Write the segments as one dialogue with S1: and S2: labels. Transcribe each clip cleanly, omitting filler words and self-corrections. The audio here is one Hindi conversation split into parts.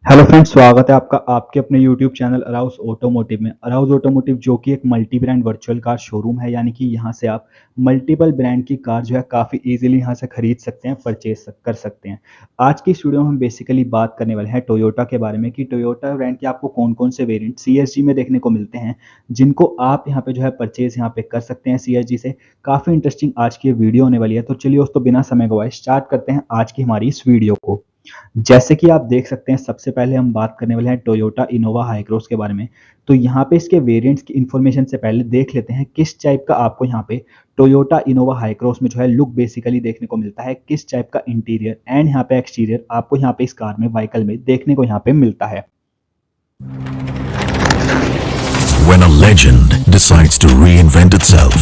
S1: हेलो फ्रेंड्स, स्वागत है आपका आपके अपने यूट्यूब चैनल अराउस ऑटोमोटिव में। अराउस ऑटोमोटिव जो कि एक multi brand virtual car showroom है, यानी कि यहाँ से आप मल्टीपल ब्रांड की कार जो है काफ़ी इजीली यहाँ से खरीद सकते हैं, परचेज कर सकते हैं। आज की इस वीडियो में हम बेसिकली बात करने वाले हैं टोयोटा के बारे में कि टोयोटा ब्रांड के आपको कौन कौन से वेरिएंट सीएसजी में देखने को मिलते हैं, जिनको आप यहाँ पे जो है परचेज यहाँ पे कर सकते हैं सीएसजी से। काफ़ी इंटरेस्टिंग आज की ये वीडियो होने वाली है, तो चलिए दोस्तों बिना समय गवाए स्टार्ट करते हैं आज की हमारी इस वीडियो को। जैसे कि आप देख सकते हैं, सबसे पहले हम बात करने वाले हैं टोयोटा इनोवा हाई क्रॉस के बारे में। तो यहाँ पे इसके वेरिएंट्स की इन्फॉर्मेशन से पहले देख लेते हैं किस टाइप का आपको यहाँ पे टोयोटा इनोवा हाई क्रॉस में जो है लुक बेसिकली देखने को मिलता है, किस टाइप का इंटीरियर एंड यहाँ पे एक्सटीरियर आपको यहाँ पे इस कार में व्हीकल में देखने को यहाँ पे मिलता है।
S2: When a legend decides to reinvent itself,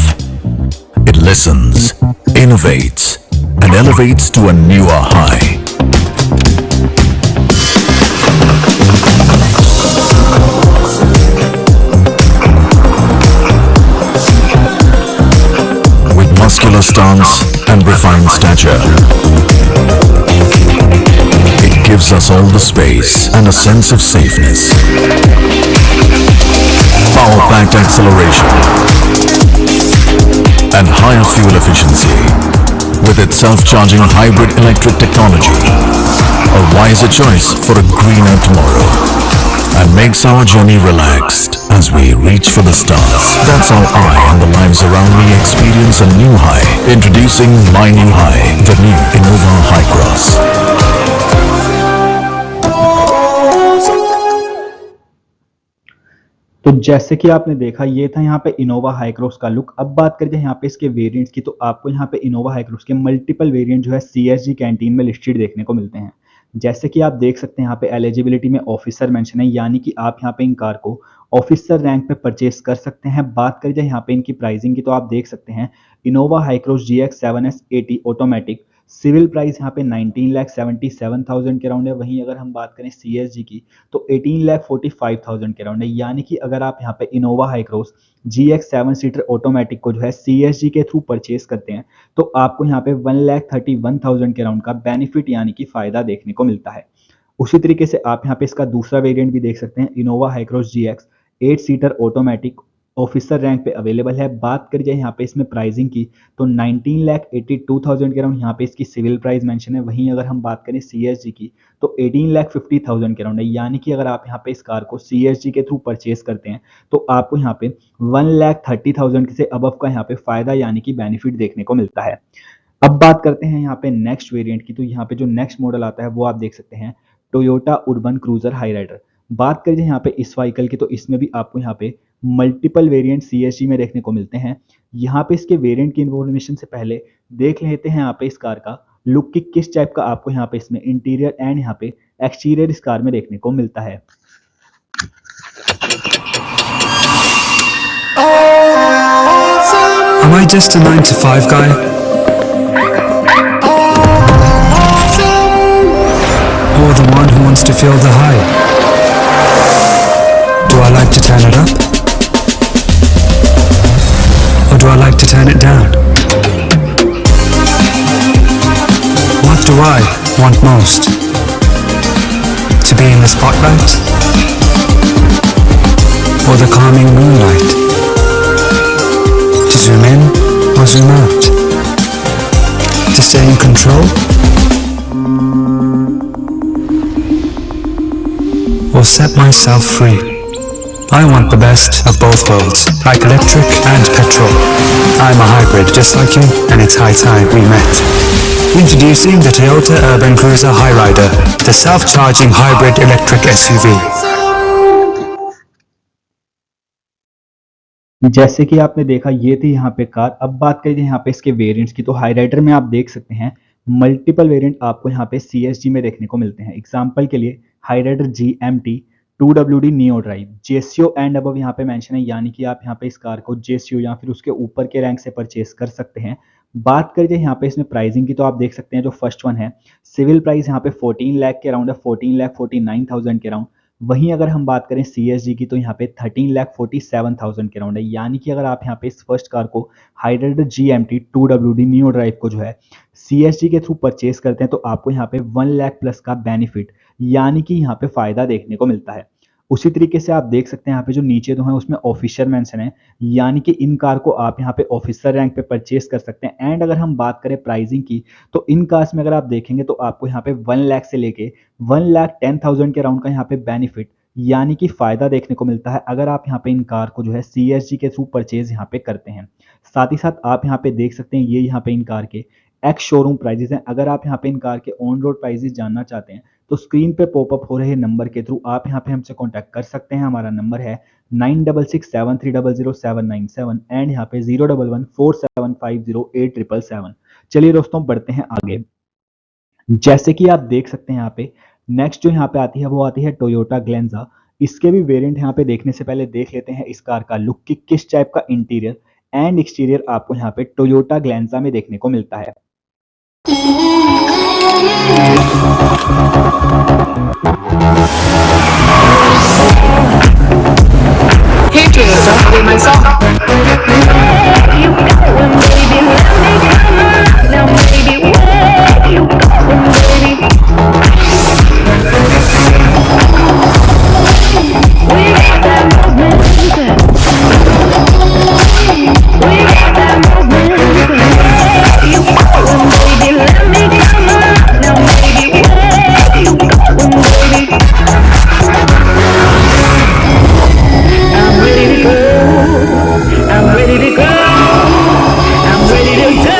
S2: it listens, innovates, and elevates to a newer high. With muscular stance and refined stature, it gives us all the space and a sense of safeness. Power-packed acceleration and higher fuel efficiency with its self-charging hybrid electric technology, a wiser choice for a greener tomorrow, and makes our journey relaxed as we reach for the stars. That's how I and the lives around me experience a new high. Introducing my new high, the new Innova High Cross.
S1: तो जैसे कि आपने देखा, ये था यहाँ पे इनोवा हाई क्रॉस का लुक। अब बात करते हैं यहाँ पे इसके वेरिएंट्स की, तो आपको यहाँ पे इनोवा हाई क्रॉस के मल्टीपल वेरिएंट जो है सीएसजी कैंटीन में लिस्टेड देखने को मिलते हैं। जैसे कि आप देख सकते हैं यहाँ पे एलिजिबिलिटी में ऑफिसर मेंशन है, यानी कि आप यहाँ पे इन कार को ऑफिसर रैंक पे परचेस कर सकते हैं। बात करें जाए यहाँ पे इनकी प्राइसिंग की, तो आप देख सकते हैं Innova Hycross GX7S80 automatic सिविल प्राइस यहाँ पे 19,77,000 के राउंड है। वहीं अगर हम बात करें सीएसजी की, तो 18,45,000 के राउंड है। यानी कि अगर आप यहाँ पे Innova high cross GX7 seater automatic को जो है सीएसजी के थ्रू परचेस करते हैं, तो आपको यहाँ पे 1,31,000 के राउंड का बेनिफिट यानी कि फायदा देखने को मिलता है। उसी तरीके से आप यहाँ पे इसका दूसरा वेरिएंट भी देख सकते हैं, Innova high cross GX 8 seater automatic officer rank पे अवेलेबल है। बात करी जाए यहाँ पे इसमें प्राइसिंग की, तो 19,82,000 के राउंड यहाँ पे इसकी सिविल प्राइस मेंशन है। वहीं अगर हम बात करें सीएसजी की, तो 18,50,000 के राउंड है। यानी कि अगर आप यहाँ पे इस कार को सीएसजी के थ्रू परचेस करते हैं, तो आपको यहाँ पे 1,30,000 से अबव का यहाँ पे फायदा यानी कि बेनिफिट देखने को मिलता है। अब बात करते हैं यहाँ पे नेक्स्ट वेरिएंट की, तो यहाँ पे जो नेक्स्ट मॉडल आता है वो आप देख सकते हैं Toyota Urban Cruiser Hyryder. बात करें यहाँ पे इस व्हीकल की, तो इसमें भी आपको यहाँ पे मल्टीपल वेरिएंट सीएसजी में देखने को मिलते हैं। यहाँ पे इसके वेरिएंट की इन्फॉर्मेशन से पहले देख लेते हैं यहाँ पे इस कार का लुक की किस टाइप का आपको यहाँ पे इसमें इंटीरियर एंड यहाँ पे एक्सटीरियर इस कार में देखने को मिलता है।
S3: Am I just a 9 to 5 guy? Or the one who wants to feel the high? Do I like to turn it up? Or do I like to turn it down? What do I want most? To be in the spotlight? Or the calming moonlight? To zoom in or zoom out? To stay in control? Or set myself free? I want the best of both worlds, like electric and petrol. I'm a hybrid just like you, and it's high time we met. Introducing the Toyota Urban Cruiser Highrider, the self-charging hybrid electric SUV.
S1: जैसे कि आपने देखा, ये थी यहाँ पे कार। अब बात करें यहाँ पे इसके वेरिएंट्स की, तो हाई राइडर में आप देख सकते हैं मल्टीपल वेरिएंट आपको यहाँ पे सीएसजी में देखने को मिलते हैं। एग्जांपल के लिए Hyryder GMT 2WD neo drive जेसीओ एंड अबव यहाँ पे मेंशन है, यानी कि आप यहाँ पे इस कार को जेसीओ या फिर उसके ऊपर के रैंक से परचेस कर सकते हैं। बात करें यहाँ पे इसमें प्राइसिंग की, तो आप देख सकते हैं जो फर्स्ट वन है सिविल प्राइस यहाँ पे 14 लाख के राउंड है, 14,49,000 के राउंड। वहीं अगर हम बात करें CSG की तो यहाँ पे 13,47,000 के राउंड है, यानी कि अगर आप यहाँ पे इस फर्स्ट कार को hybrid GMT 2WD neo drive को जो है CSG के थ्रू परचेज करते हैं तो आपको यहाँ पे 1 लाख प्लस का बेनिफिट यानी कि यहाँ पे फायदा देखने को मिलता है। उसी तरीके से आप देख सकते हैं यहाँ पे जो नीचे दो हैं उसमें ऑफिसर मेंशन है, यानी कि इन कार को आप यहाँ पे ऑफिसर रैंक पे परचेज कर सकते हैं। एंड अगर हम बात करें प्राइसिंग की तो इन कार्स में अगर आप देखेंगे तो आपको यहाँ पे 1 लाख से लेके 1,10,000 के राउंड का यहाँ पे बेनिफिट यानी कि फायदा देखने को मिलता है अगर आप यहाँ पे इन कार को जो है CSG के थ्रू परचेज यहाँ पे करते हैं। साथ ही साथ आप यहाँ पे देख सकते हैं ये यहाँ पे इन कार के एक्स शोरूम प्राइजेस हैं। अगर आप यहाँ पे इन कार के ऑन रोड प्राइजेस जानना चाहते हैं तो स्क्रीन पे पॉपअप हो रहे नंबर के थ्रू आप यहाँ पे हमसे कांटेक्ट कर सकते हैं। हमारा नंबर है 9667300797 एंड यहाँ पे 01147508777। चलिए दोस्तों बढ़ते हैं आगे। जैसे कि आप देख सकते हैं यहाँ पे नेक्स्ट जो यहाँ पे आती है वो आती है टोयोटा ग्लेंजा। इसके भी वेरिएंट यहाँ पे देखने से पहले देख लेते हैं इस कार का लुक कि किस टाइप का इंटीरियर एंड एक्सटीरियर आपको यहाँ पे टोयोटा ग्लेंजा में देखने को मिलता है।
S4: Hey Toyota, play my song. You going, baby? Let me come on. Now, baby, where you going, baby? We got that movement. We got that movement. Where you going, baby? Let me come on. Now, baby, where you going, baby? I'm ready to go. I'm ready to go. I'm ready to go.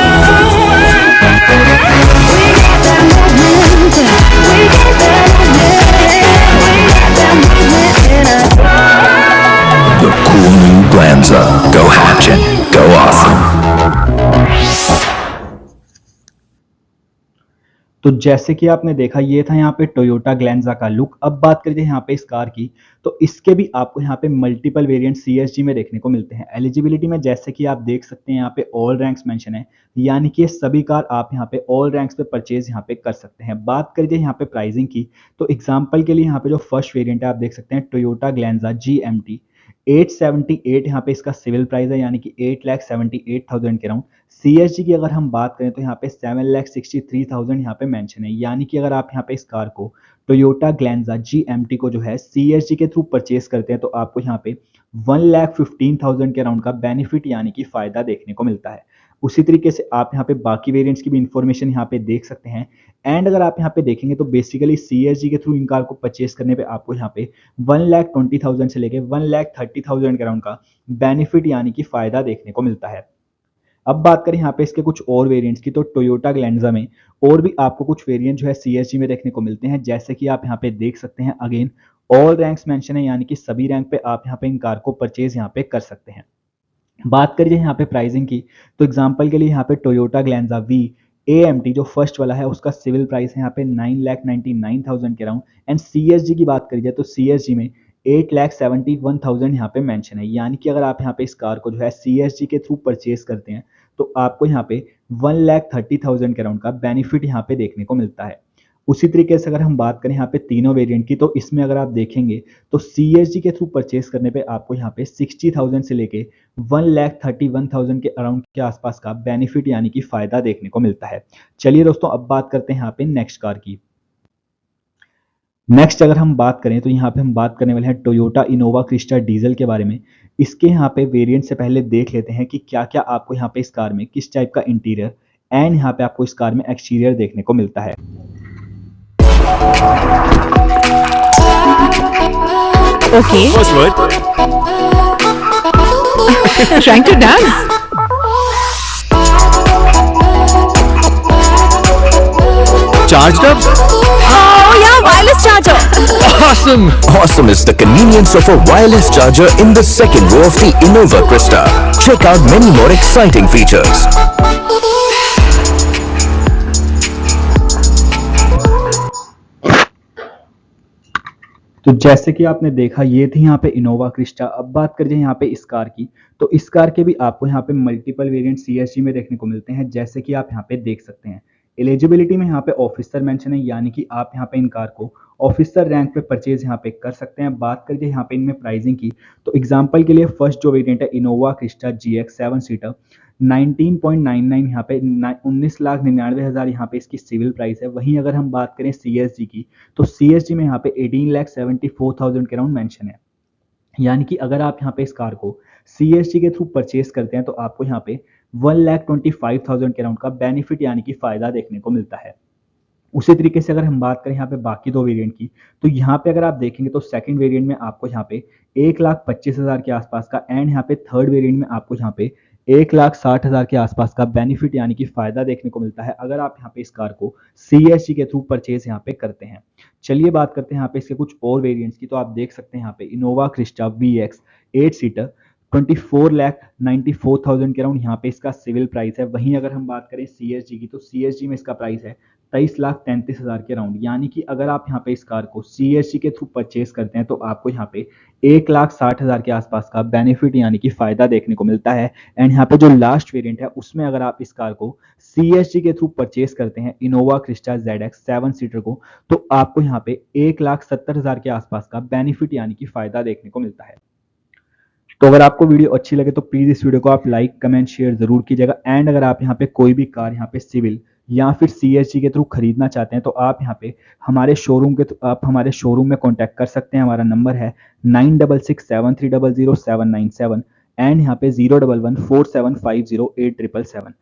S4: We got that movement. We got that movement. We got that movement in us.
S2: The cool new Glanza. Go hatchin'. Go awesome.
S1: तो जैसे कि आपने देखा ये था यहाँ पे टोयोटा ग्लेंजा का लुक। अब बात करें यहाँ पे इस कार की तो इसके भी आपको यहाँ पे मल्टीपल वेरिएंट CSG में देखने को मिलते हैं। एलिजिबिलिटी में जैसे कि आप देख सकते हैं यहाँ पे ऑल रैंक्स मेंशन है, यानी कि ये सभी कार आप यहाँ पे ऑल रैंक्स पे परचेज यहाँ पे कर सकते हैं। बात करिए यहाँ पे प्राइसिंग की तो एग्जाम्पल के लिए यहाँ पे जो फर्स्ट वेरियंट है आप देख सकते हैं टोयोटा ग्लेंजा GMT 878 यहाँ पे इसका सिविल प्राइस है, यानी कि 8,78,000 के राउंड। CSG की अगर हम बात करें तो यहाँ पे 7,63,000 यहाँ पे मेंशन है, यानी कि अगर आप यहाँ पे इस कार को टोयोटा ग्लेंजा GMT को जो है CSG के थ्रू परचेज करते हैं तो आपको यहाँ पे 1,15,000 के राउंड का बेनिफिट यानी कि फायदा देखने को मिलता है। उसी तरीके से आप यहाँ पे बाकी वेरिएंट्स की भी इंफॉर्मेशन यहाँ पे देख सकते हैं। एंड अगर आप यहाँ पे देखेंगे तो बेसिकली CSG के थ्रू इन कार को परचेज करने पे आपको यहाँ पे 1,20,000 से लेके 1,30,000 के राउंड का बेनिफिट यानी कि फायदा देखने को मिलता है। अब बात करें यहाँ पे इसके कुछ और वेरिएंट्स की तो टोयोटा ग्लेंजा में और भी आपको कुछ वेरिएंट जो है CSG में देखने को मिलते हैं। जैसे कि आप यहाँ पे देख सकते हैं अगेन ऑल रैंक्स मेंशन है, यानी कि सभी रैंक पे आप यहाँ पे इन कार को परचेज यहाँ पे कर सकते हैं। बात करिए यहाँ पे प्राइसिंग की तो एग्जांपल के लिए यहाँ पे टोयोटा ग्लेंजा V AMT जो फर्स्ट वाला है उसका सिविल प्राइस है यहाँ पे 9,99,000 के राउंड। एंड CSG की बात करी जाए तो CSG में 8,71,000 यहाँ पे मेंशन है, यानी कि अगर आप यहाँ पे इस कार को जो है CSG के थ्रू परचेज करते हैं तो आपको यहाँ पे 1,30,000 के राउंड का बेनिफिट यहाँ पे देखने को मिलता है। उसी तरीके से अगर हम बात करें यहाँ पे तीनों वेरिएंट की तो इसमें अगर आप देखेंगे तो CSG के थ्रू परचेज करने पे आपको यहाँ पे 60,000 से लेके 1,31,000 के अराउंड के आसपास का बेनिफिट यानी कि फायदा देखने को मिलता है। चलिए दोस्तों अब बात करते हैं यहाँ पे नेक्स्ट कार की। नेक्स्ट अगर हम बात करें तो यहाँ पे हम बात करने वाले हैं टोयोटा इनोवा क्रिस्टा डीजल के बारे में। इसके यहाँ पे वेरिएंट से पहले देख लेते हैं कि क्या क्या आपको यहाँ पे इस कार में किस टाइप का इंटीरियर एंड यहाँ पे आपको इस कार में एक्सटीरियर देखने को मिलता है।
S4: Okay.
S5: First word.
S4: Trying to dance.
S5: Charged up?
S4: Oh yeah, wireless charger.
S5: Awesome!
S2: Awesome is the convenience of a wireless charger in the second row of the Innova Krista. Check out many more exciting features.
S1: तो जैसे कि आपने देखा ये थी यहाँ पे इनोवा क्रिस्टा। अब बात करें यहाँ पे इस कार की तो इस कार के भी आपको यहाँ पे मल्टीपल वेरिएंट CSG में देखने को मिलते हैं। जैसे कि आप यहाँ पे देख सकते हैं एलिजिबिलिटी में यहाँ पे ऑफिसर मेंशन है, यानी कि आप यहाँ पे इन कार को ऑफिसर रैंक पे परचेज यहाँ पे कर सकते हैं। बात करके यहाँ पे इनमें प्राइसिंग की तो एग्जांपल के लिए फर्स्ट जो वेरिएंट है इनोवा क्रिस्टा GX 7 सीटर 19.99 यहाँ पे 19,99,000 यहाँ पे इसकी सिविल प्राइस है। वहीं अगर हम बात करें CSG की तो CSG में यहाँ पे 18,74,000 के अराउंड मेंशन है, यानी कि अगर आप यहाँ पे इस कार को CSG के थ्रू परचेज करते हैं तो आपको यहाँ पे 1,25,000 के अराउंड का बेनिफिट यानी कि फायदा देखने को मिलता है। उसी तरीके से अगर हम बात करें यहाँ पे बाकी दो वेरिएंट की तो यहाँ पे अगर आप देखेंगे तो सेकंड वेरिएंट में आपको यहाँ पे 1,25,000 के आसपास का एंड यहाँ पे थर्ड वेरिएंट में आपको यहाँ पे 1,60,000 के आसपास का बेनिफिट यानी कि फायदा देखने को मिलता है अगर आप यहाँ पे इस कार को CSG के थ्रू परचेज यहाँ पे करते हैं। चलिए बात करते हैं यहाँ पे इसके कुछ और वेरिएंट्स की। तो आप देख सकते हैं यहाँ पे इनोवा क्रिस्टा VX 8 सीटर 24,94,000 के अराउंड यहाँ पे इसका सिविल प्राइस है। वहीं अगर हम बात करें CSG की तो CSG में इसका प्राइस है 23,33,000 के अराउंड, यानी कि अगर आप यहाँ पे इस कार को CSG के थ्रू परचेज करते हैं तो आपको यहाँ पे 1,60,000 के आसपास का बेनिफिट यानी कि फायदा देखने को मिलता है। एंड यहाँ पे जो लास्ट वेरिएंट है उसमें अगर आप इस कार को CSG के थ्रू परचेज करते हैं इनोवा क्रिस्टा ZX 7 सीटर को तो आपको यहाँ पे 1,70,000 के आसपास का बेनिफिट यानी कि फायदा देखने को मिलता है। तो अगर आपको वीडियो अच्छी लगे तो प्लीज इस वीडियो को आप लाइक कमेंट शेयर जरूर कीजिएगा। एंड अगर आप यहाँ पे कोई भी कार यहाँ पे सिविल या फिर CSG के थ्रू खरीदना चाहते हैं तो आप यहाँ पे आप हमारे शोरूम में कांटेक्ट कर सकते हैं। हमारा नंबर है 9667300797 एंड यहाँ पे 01147508777।